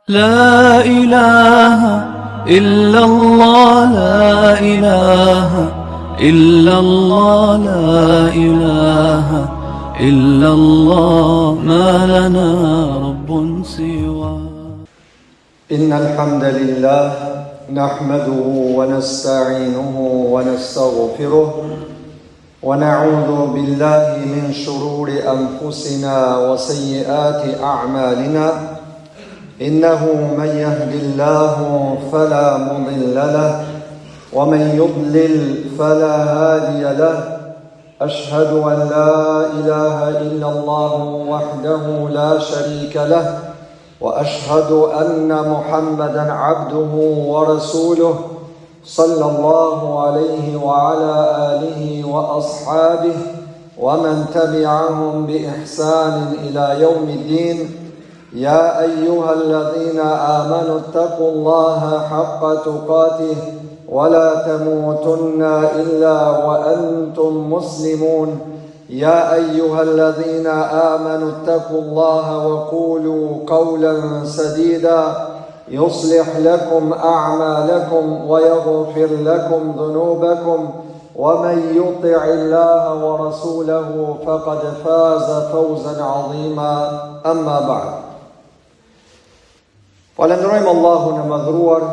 لا إله إلا الله لا إله إلا الله لا إله إلا الله ما لنا رب سواه. إن الحمد لله نحمده ونستعينه ونستغفره ونعوذ بالله من شرور أنفسنا وسيئات أعمالنا إنه من يهد الله فلا مضل له ومن يضلل فلا هادي له أشهد أن لا إله إلا الله وحده لا شريك له وأشهد أن محمدًا عبده ورسوله صلى الله عليه وعلى آله وأصحابه ومن تبعهم بإحسان إلى يوم الدين. يا أيها الذين آمنوا اتقوا الله حق تقاته ولا تموتن إلا وأنتم مسلمون. يا أيها الذين آمنوا اتقوا الله وقولوا قولا سديدا يصلح لكم أعمالكم ويغفر لكم ذنوبكم ومن يطع الله ورسوله فقد فاز فوزا عظيما. أما بعد. Falenderojmë Allahun e madhruar,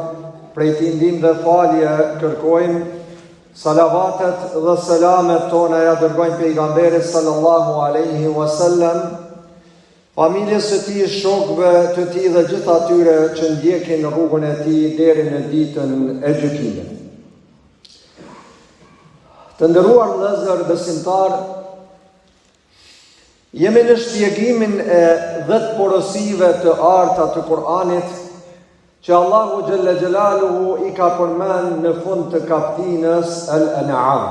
prej tij ndihmë dhe falje kërkojmë. Salavatet dhe selamet tona ja dërgojmë pejgamberit sallallahu alaihi wasallam, familjes së tij, shokëve të tij dhe gjithë atyre që ndjekin rrugën e tij deri në ditën e gjykimit. Të nderuar vëllezër besimtar, jemi në shpjegimin e 10 porosive të arta të Kur'anit që Allahu Gjelle Gjelaluhu i ka përmend në fund të kaptinës Al-An'am.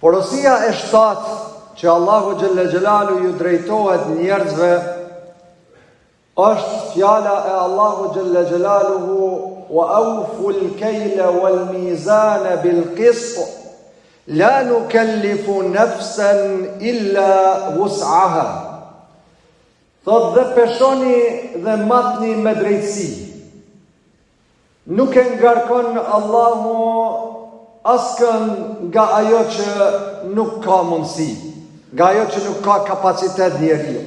Porosia e 7 që Allahu Gjelle Gjelaluhu ju drejtohet njerëzve është fjala e Allahu Gjelle Gjelaluhu wa awfu l-kejla wal-mizana bil-qist la nukellifu nafsan illa wus'aha. Thot dhe peshoni dhe matni me drejtësi. Nuk e ngarkon Allahu askën nga ajo që nuk ka mundësi, nga ajo që nuk ka kapacitet njeriu.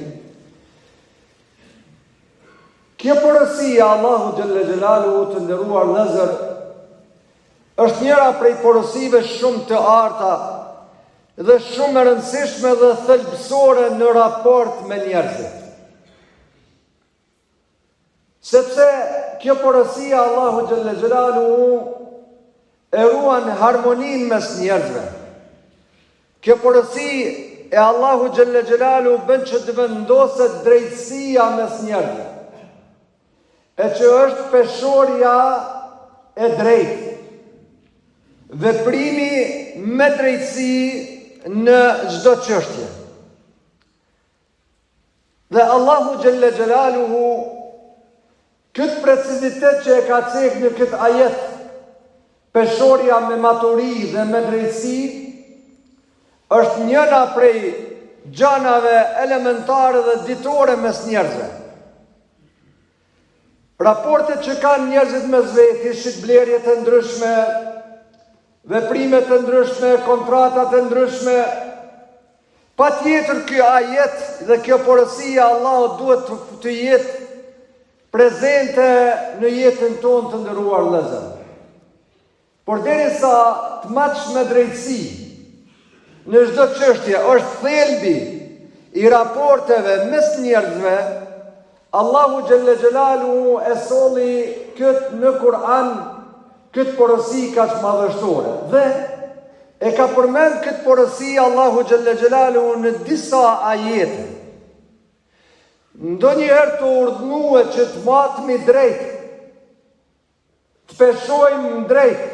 Kjo porosia Allahu Gjelle Gjelaluhu, të nderuar vëllezër, është njëra prej porosive shumë të arta dhe shumë e rëndësishme dhe thelbësore në raport me njerëzit. Sepse kjo porosia Allahu Gjelle Gjelaluhu e ruan harmonin mes njerëzve. Kjo porosi e Allahu Gjelle Gjelaluhu bën që të vendoset drejtësia mes njerëzve, e që është peshorja e drejtë, veprimi me drejtësi në çdo çështje. Dhe Allahu Gjelle Gjelaluhu këtë precizitet që e ka cekë në këtë ajet, peshorja me maturi dhe me drejtësi, është njëna prej gjanave elementare dhe ditore mes njerëzve. Raportet që kanë njerëzit mes veti, shitblerje të ndryshme, veprimet të ndryshme, kontratat të ndryshme, pa tjetër kjo ajet dhe kjo porosia Allahu duhet të jetë prezente në jetën tonë, të nderuar vëllezër. Por derisa të matsh me drejtësi në çdo çështje është thelbi i raporteve mes njerëzve, Allahu Gjelle Gjelaluhu e solli këtë në Kur'an, këtë porosi kaq madhështore. Dhe e ka përmend këtë porosi Allahu Gjelle Gjelaluhu në disa ajete. Ndonjëherë të urdhnuar që të matemi drejt, të peshojmë drejt,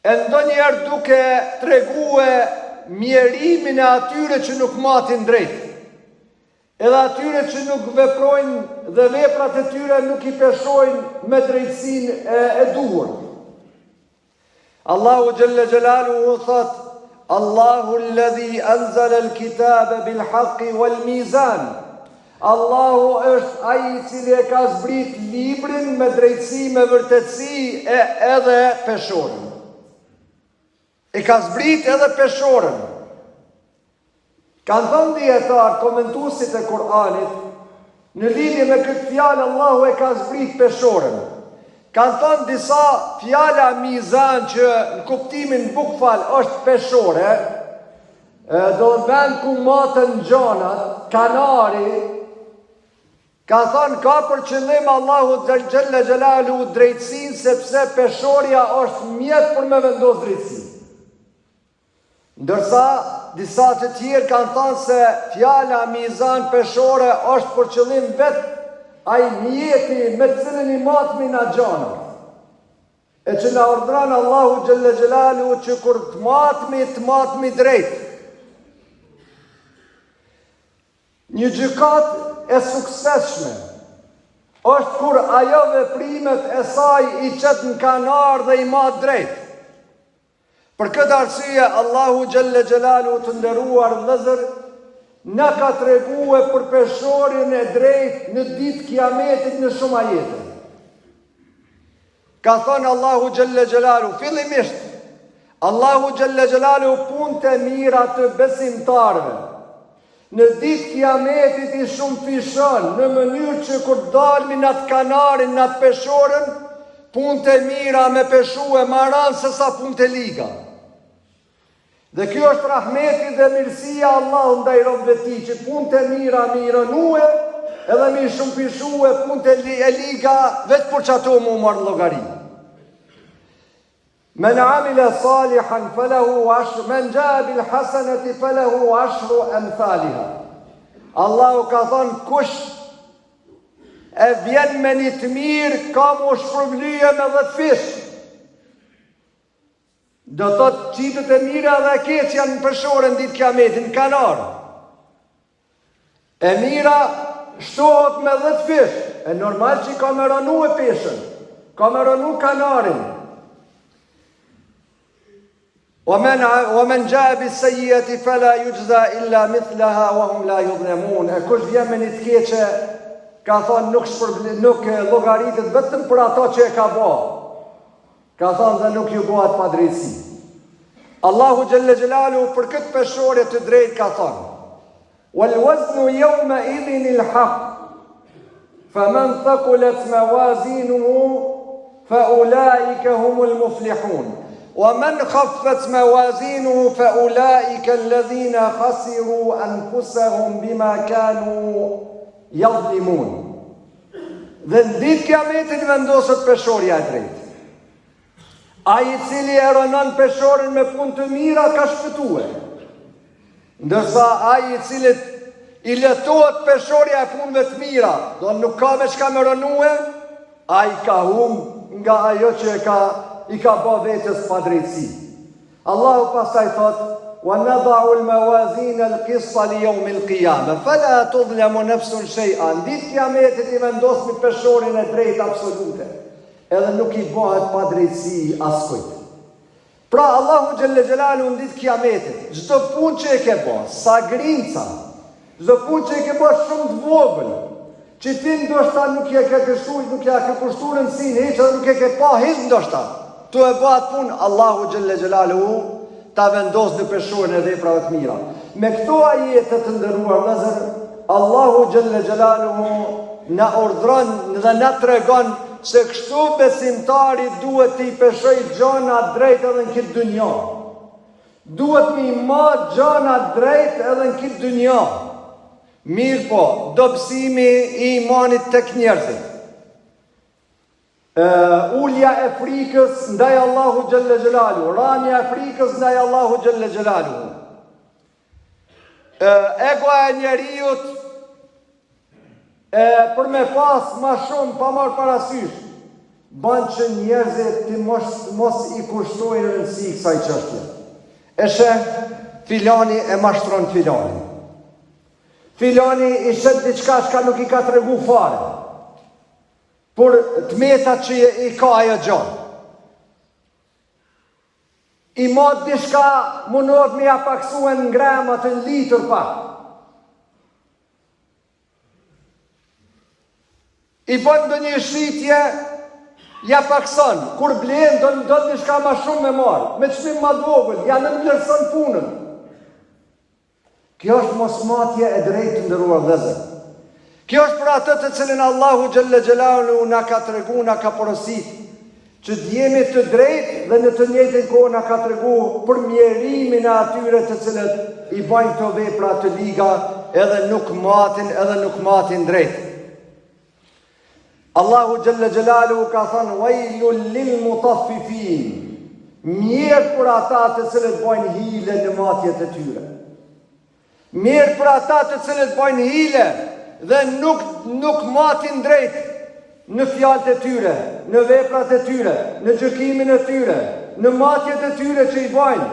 e ndonjëherë duke treguar mjerimin e atyre që nuk matin drejt, edhe atyre që nuk veprojnë dhe veprat e tyre nuk i peshojnë me drejtësinë e duhur. Allahu Gjelle Gjelaluhu thot: Allahu alladhi anzala al-kitaba bil haqqi wal mizan Allahu është ai I cili e ka zbrit librin me drejtësi, me vërtetësi e edhe peshorën. E ka zbrit edhe peshorën. Kanë thënë dietar komentuesit e Kur'anit, në lidhje me këtë fjalë Allahu e ka zbrit peshorën. Kanë thënë disa fjala mizan që në kuptimin bukfal është peshore, do në vend ku matën gjanat, kanari, ka thënë ka për qëllim Allahu Gjelle Gjelalu drejtsin, sepse peshorja është mjet për me vendos drejtsin. Ndërsa disa të tjerë kanë thënë se fjala mizan peshore është për qëllim vetë ai mjeti me cilën I matmi na gjanat. E që na urdhron Allahu Gjelle Gjelalu që kur të matmi drejt. Një gjykat e suksesshme është kur ajo veprimet e saj I qet në kanar dhe I mat drejt. Për këtë arsye Allahu Gjelle Gjelalu të nderuar vëllezër na ka treguar për peshorin e drejt në ditë kiametit në shumë ajete. Ka thënë Allahu Gjelle Gjelalu, fillimisht Allahu Gjelle Gjelalu punët e mira të besimtarve. Në ditë kiametit I shumë fishon, në mënyrë që kur dalmi në atë kanarin, në atë peshorën, punët e mira me peshu e maran se sa punët e liga. Dhe kjo është rahmeti dhe mirësia Allah ndaj robëve ti, që punët e mira mi rënue, edhe mi shumë fishu e punët e liga, vetë për që ato mu marë llogari. Men amile salihan falahu ashru, men gjabil hasanati falahu ashru emthaliha. Allahu ka thonë kush e vjen me një të mirë, ka mu shpërblyje me 10 fish. Do të thotë qitët e mira dhe keq janë në peshore në ditë kiametin, në kanar. E mira shtohet me 10 fish. E normal që I ka me rënu e peshën, ka me rënu kanarin. ومن جاء بالسيئة فلا يجزى إلا مثلها وهم لا يظلمون. E kush vjen me një të keqe, ka thonë nuk llogaritet vetëm për ato që e ka bë. Ka thonë dhe nuk ju bëhet pa drejtësi. Allahu Gjelle Gjelalu për këtë peshore të drejt ka thonë: "Wal waznu yawma idhin al-haq, faman thaqulat mawazinuhu fa ulaika humul muflihun." ومن خفت موازينه فأولئك الذين خسروا أنفسهم بما كانوا يظلمون. Dhe në ditë kiametit vendosët peshorja e drejtë. Ai I cili e rënon peshorin me punë të mira ka shpëtue. Ndërsa ai I cilit I letohet peshorja e punëve të mira, do nuk ka me çka me rënue, ai ka humbë nga ajo që I ka bë vetës pa drejtësi. Allahu pastaj thot: "Wa nada'u al-mawazin al-qista li yawm al-qiyamah, fala tudlamu nafsun shay'an." Ditë kiametit I vendosmi peshorin e drejtë absolute, edhe nuk I bëhet pa drejtësi askujt. Pra Allahu Gjelle Gjelalu në ditë kiametit, çdo punë që e ke bë, sa grinca, çdo punë që e ke bë shumë të vogël, që ti ndoshta nuk ja ke kështuar, nuk ja ke kushtuar në sin, hiç edhe nuk e ke pa hiç ndoshta. Tu e bëhat punë, Allahu Gjelle Gjelalu ta vendos në peshorin e veprave të mira. Me këto ajete të nderuar vëllezër, Allahu Gjelle Gjelalu na urdhron dhe na tregon se kështu besimtari duhet të I peshoj gjona drejt edhe në këtë dunja. Duhet me I mat gjona drejt edhe në këtë dunja. Mirë po, dobësimi I imanit tek njerëzit. Ulja e frikës ndaj Allahu Gjelle Gjelalu, rania e frikës ndaj Allahu Gjelle Gjelalu. Egoa e njeriut për me pas ma shumë pa marrë parasysh, ban që njerëzit të mos I kushtojnë rëndësi kësaj çështje. E sheh, filani e mashtron filani. Filani I shet diçka që nuk I ka tregu fare, por të metat që I ka ajo gjatë. I mat diçka mundohet me ja paksuen ngrema të litur pak. I bën ndonjë shitje, ja pakson. Kur blen, do të diçka më shumë me marr. Me çmim më të vogël, ja në vlerëson punën. Kjo është mosmatje e drejtë, nderuar vëllezër. Kjo është për atë të cilin Allahu xhalla xhelalu na ka treguar, na ka porositur që të jemi të drejtë dhe në të njëjtën kohë na ka treguar për mjerimin e atyre të cilët i bajnë këto vepra të liga edhe nuk matin drejt. Allahu xhalla xhelalu ka thënë wailul lil mutaffifin. Mirë për ata të cilët bajnë hile në matjet e tyre. Mirë për ata të cilët bajnë hile dhe nuk matin drejt në fjalët e tyre, në veprat e tyre, në gjykimin e tyre, në matjet e tyre që i bajnë.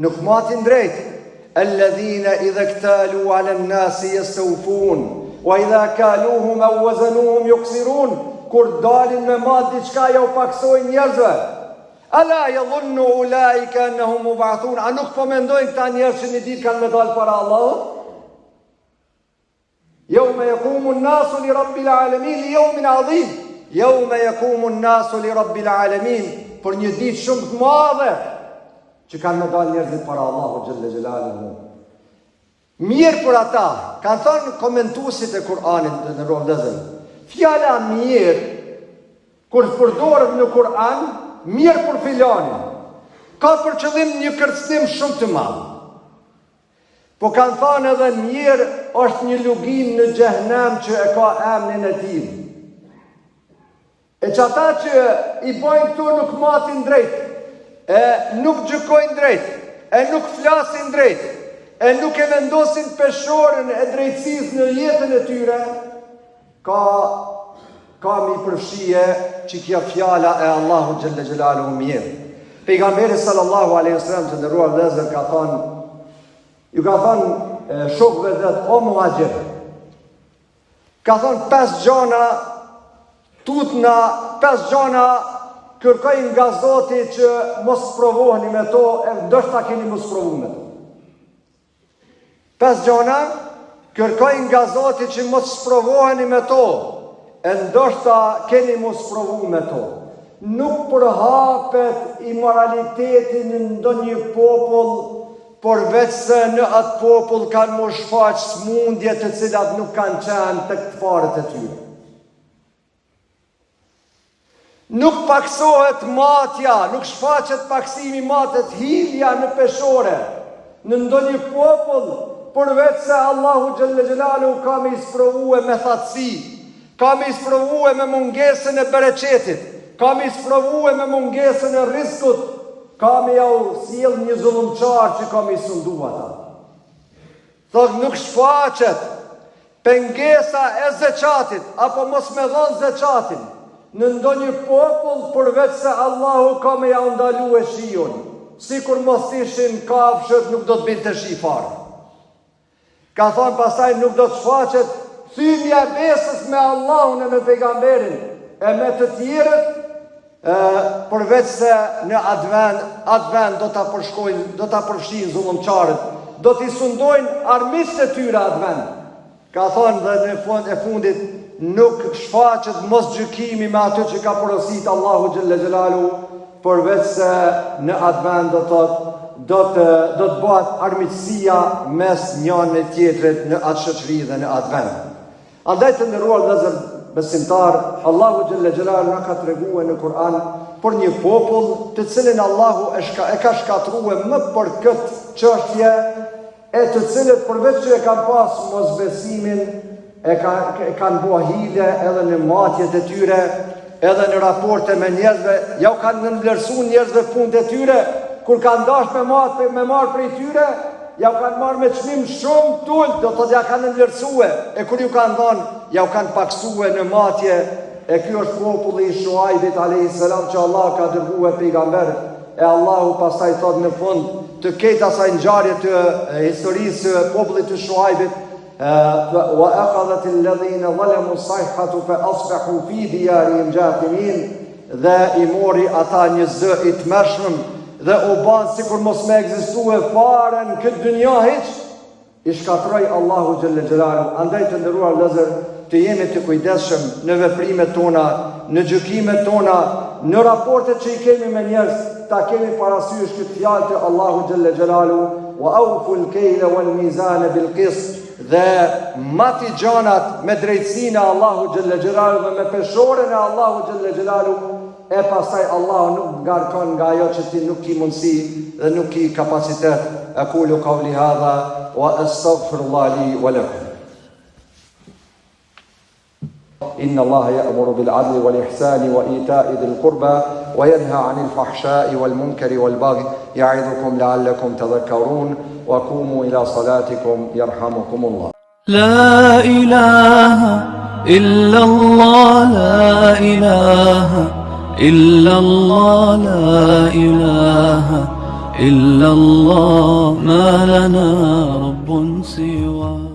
Nuk matin drejt. Alladhina idha iktalu ala an-nasi yastawfun wa idha kaluhum aw wazanuhum yuksirun. Kur dalin me mat diçka ja u paksojnë njerëzve. Ala yadhunnu ulaika annahum mub'athun. A nuk po mendojnë këta njerëz që një ditë kanë me dalë para Allahut? Yawma yaqumu an-nasu li rabbil alamin li yawmin 'azim. Yawma yaqumu an-nasu li rabbil alamin. Për një ditë shumë të madhe që kanë me dalë njerëzit para Allahut xhalla xhelaluhu. Mirë për ata, kanë thënë komentuesit e Kur'anit në rrugën. Fjala mirë kur përdoret në Kur'an, mirë për filanin, ka për qëllim një kërcënim shumë të madh. Po kanë thënë edhe mirë është një lugim në xhehenem që e ka emrin e tij. E që ata që i bojnë këtu nuk matin drejt, e nuk gjykojnë drejt, e nuk flasin drejt, e nuk e vendosin peshorën e drejtësisë në jetën e tyre, ka mi përfshije që kjo fjala e Allahu xhalla xhelaluhu mirë. Pejgamberi sallallahu alaihi wasallam të nderuar vëllezër ka thënë, ju ka thënë shokëve vetë, o muhajir, ka thënë 5 gjona tutna, 5 gjona kërkojnë nga Zoti që mos provoheni me to, e ndoshta keni mos provu me to. 5 gjona kërkojnë nga Zoti që mos provoheni me to, e ndoshta keni mos provu me to. Nuk përhapet imoraliteti në ndonjë popull, por veç se në atë popull kanë më shfaq smundje të cilat nuk kanë qenë të këtë parët e tyre. Nuk paksohet matja, nuk shfaqet paksimi matet hilja në peshore, në ndonjë popull, por veç se Allahu xhalla xhelaluhu ka me isprovue me thatësi, ka me isprovue me mungesën e bereqetit, ka me isprovue me mungesën e rizkut, ka me jau sjell një zullumçar që ka me i sundu ata. Thot nuk shfaqet pengesa e zeqatit, apo mos me dhonë zeqatin, në ndonjë popull përveç se Allahu ka me ja ndalu e shion, si kur mos ishin kafshët nuk do të binte shi fare. Ka thonë pasaj nuk do të shfaqet thymja besës me Allahun e me pejgamberin, e me të tjerët, përveç se në advent do ta përshkojnë, do ta përfshin zullumçarët, do t'i sundojnë armiqtë e tyre advent. Ka thonë dhe në fund e fundit nuk shfaqet mos gjykimi me atë që ka porosit Allahu xhalla xhelalu, përveç se në advent do të bëhet armiqësia mes njëri me tjetrit në atë shoqëri dhe në advent. Andaj të nderuar vëllezër besimtar, Allahu xhalla xhelalu na ka treguar në Kur'an për një popull të cilin Allahu e ka shkatruar më për këtë çështje, e të cilët përveç që e kanë pas mosbesimin, e kanë bua hile edhe në matjet e tyre, edhe në raporte me njerëzve, ja u kanë nënvlerësuar njerëzve punët e tyre, kur kanë dash me marë prej tyre, ja u kanë marë me çmim shumë tull, do të ja kanë nënvlerësue, e kur ju kanë dhënë, ja u kanë paksue në matje, e kjo është populli i Shuaibit a.s. që Allah ka dërguar pejgamber, e Allahu pastaj thot në fund të ketë asaj ngjarje të historisë së popullit të Shuaibit, wa aqadat alladhina zalamu sayhatu fa asbahu fi diyarihim jathimin, dhe i mori ata një zë i tmerrshëm dhe u ban sikur mos më ekzistue fare në këtë dynjë hiç, i shkatroi Allahu xhalla xhelalu. Andaj të nderuar vëllezër, të jemi të kujdesshëm në veprimet tona, në gjykimet tona, në raportet që i kemi me njerëz, ta kemi parasysh këtë fjalë të Allahu xhalla xhelalu, wa awful kayla wal mizana bil qist, dhe mati gjanat me drejtsinë e Allahu xhalla xhelalu dhe me peshorën e Allahu xhalla xhelalu, e pastaj Allahu nuk ngarkon nga ajo që ti nuk ki mundësi dhe nuk ki kapacitet. Aqulu qawli hadha wa astaghfirullah li wa lakum. إن الله يأمر بالعدل والإحسان وإيتاء ذي القربى وينهى عن الفحشاء والمنكر والبغي يعظكم لعلكم تذكرون وقوموا إلى صلاتكم يرحمكم الله. لا إله إلا الله لا إله إلا الله لا إله إلا الله ما لنا رب سواه.